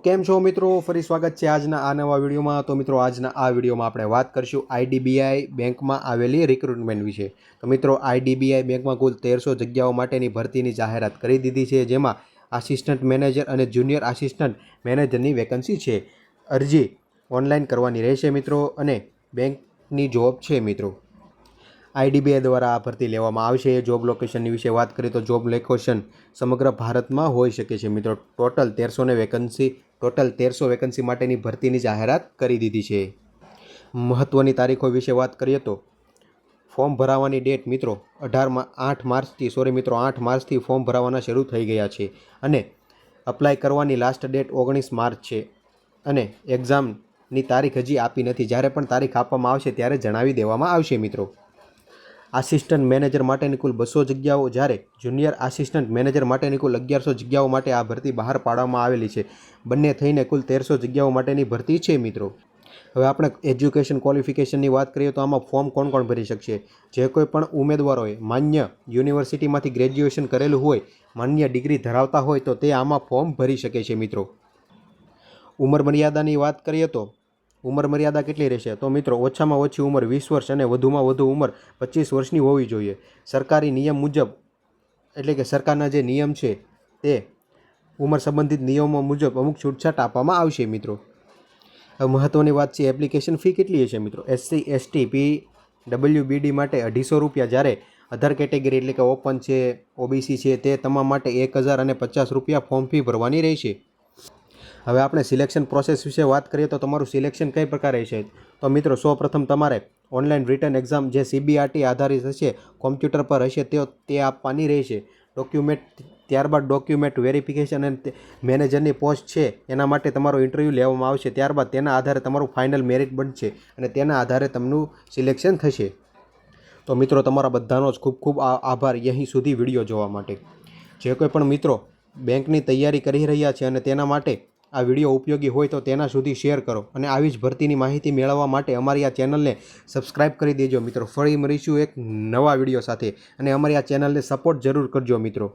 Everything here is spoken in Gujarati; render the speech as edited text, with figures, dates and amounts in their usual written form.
કેમ છો મિત્રો? ફરી સ્વાગત છે આજના આ નવા વિડીયોમાં। તો મિત્રો આજના આ વિડીયોમાં આપણે વાત કરીશું આઈડીબીઆઈ બેંકમાં આવેલી રિક્રુટમેન્ટ વિશે। તો મિત્રો આઈડીબીઆઈ બેંકમાં કુલ 1300 જગ્યાઓ માટેની ભરતીની જાહેરાત કરી દીધી છે, જેમાં આસિસ્ટન્ટ મેનેજર અને જુનિયર આસિસ્ટન્ટ મેનેજરની વેકન્સી છે। અરજી ઓનલાઈન કરવાની રહેશે મિત્રો, અને બેંકની જોબ છે મિત્રો। આઈડીબીઆઈ દ્વારા આ ભરતી લેવામાં આવશે। જોબ લોકેશનની વિશે વાત કરીએ તો જોબ લોકેશન સમગ્ર ભારતમાં હોઈ શકે છે મિત્રો। ટોટલ 1300 વેકન્સી માટેની ભરતીની જાહેરાત કરી દીધી છે। મહત્ત્વની તારીખો વિશે વાત કરીએ તો ફોર્મ ભરાવાની ડેટ મિત્રો 8 માર્ચથી ફોર્મ ભરાવાના શરૂ થઈ ગયા છે, અને અપ્લાય કરવાની લાસ્ટ ડેટ 19 માર્ચ છે, અને એક્ઝામની તારીખ હજી આપી નથી। જ્યારે પણ તારીખ આપવામાં આવશે ત્યારે જણાવી દેવામાં આવશે મિત્રો। આસિસ્ટન્ટ મેનેજર માટેની કુલ 200 જગ્યાઓ, જ્યારે જુનિયર આસિસ્ટન્ટ મેનેજર માટેની કુલ 1100 જગ્યાઓ માટે આ ભરતી બહાર પાડવામાં આવેલી છે। બંને થઈને કુલ 1300 જગ્યાઓ માટેની ભરતી છે મિત્રો। હવે આપણે એજ્યુકેશન ક્વોલિફિકેશનની વાત કરીએ તો આમાં ફોર્મ કોણ ભરી શકશે? જે કોઈ પણ ઉમેદવારોએ માન્ય યુનિવર્સિટીમાંથી ગ્રેજ્યુએશન કરેલું હોય, માન્ય ડિગ્રી ધરાવતા હોય તો તે આમાં ફોર્મ ભરી શકે છે મિત્રો। ઉંમર મર્યાદાની વાત કરીએ તો ઉંમર મર્યાદા કેટલી રહેશે? તો મિત્રો ઓછામાં ઓછી ઉંમર 20 વર્ષ અને વધુમાં વધુ ઉંમર 25 વર્ષની હોવી જોઈએ। સરકારી નિયમ મુજબ, એટલે કે સરકારના જે નિયમ છે તે ઉંમર સંબંધિત નિયમો મુજબ અમુક છૂટછાટ આપવામાં આવશે મિત્રો। હવે મહત્ત્વની વાત છે એપ્લિકેશન ફી કેટલી હશે મિત્રો? SC ST PWBD માટે 250 રૂપિયા, જ્યારે અધર કેટેગરી એટલે કે ઓપન છે, OBC છે, તે તમામ માટે 1050 રૂપિયા ફોર્મ ફી ભરવાની રહેશે। હવે આપણે સિલેક્શન પ્રોસેસ વિશે વાત કરીએ તો તમારું સિલેક્શન કઈ પ્રકારે હશે? તો મિત્રો સૌપ્રથમ તમારે ઓનલાઈન રિટન એક્ઝામ જે CBRT આધારિત હશે, કોમ્પ્યુટર પર હશે, તે આપવાની રહેશે। ત્યારબાદ ડોક્યુમેન્ટ વેરિફિકેશન અને મેનેજરની પોસ્ટ છે એના માટે તમારો ઇન્ટરવ્યૂ લેવામાં આવશે। ત્યારબાદ તેના આધારે તમારું ફાઇનલ મેરિટ બનશે, અને તેના આધારે તમને સિલેક્શન થશે। તો મિત્રો તમારા બધાનો જ ખૂબ ખૂબ આભાર અહીં સુધી વિડીયો જોવા માટે। જે કોઈ પણ મિત્રો બેંકની તૈયારી કરી રહ્યા છે અને તેના માટે આ વિડીયો ઉપયોગી હોય તો તેના સુધી શેર કરો, અને આવી જ ભરતીની માહિતી મેળવવા માટે અમારી આ ચેનલને સબસ્ક્રાઈબ કરી દેજો મિત્રો। ફરી મળીશું એક નવા વિડીયો સાથે, અને અમારી આ ચેનલને સપોર્ટ જરૂર કરજો મિત્રો।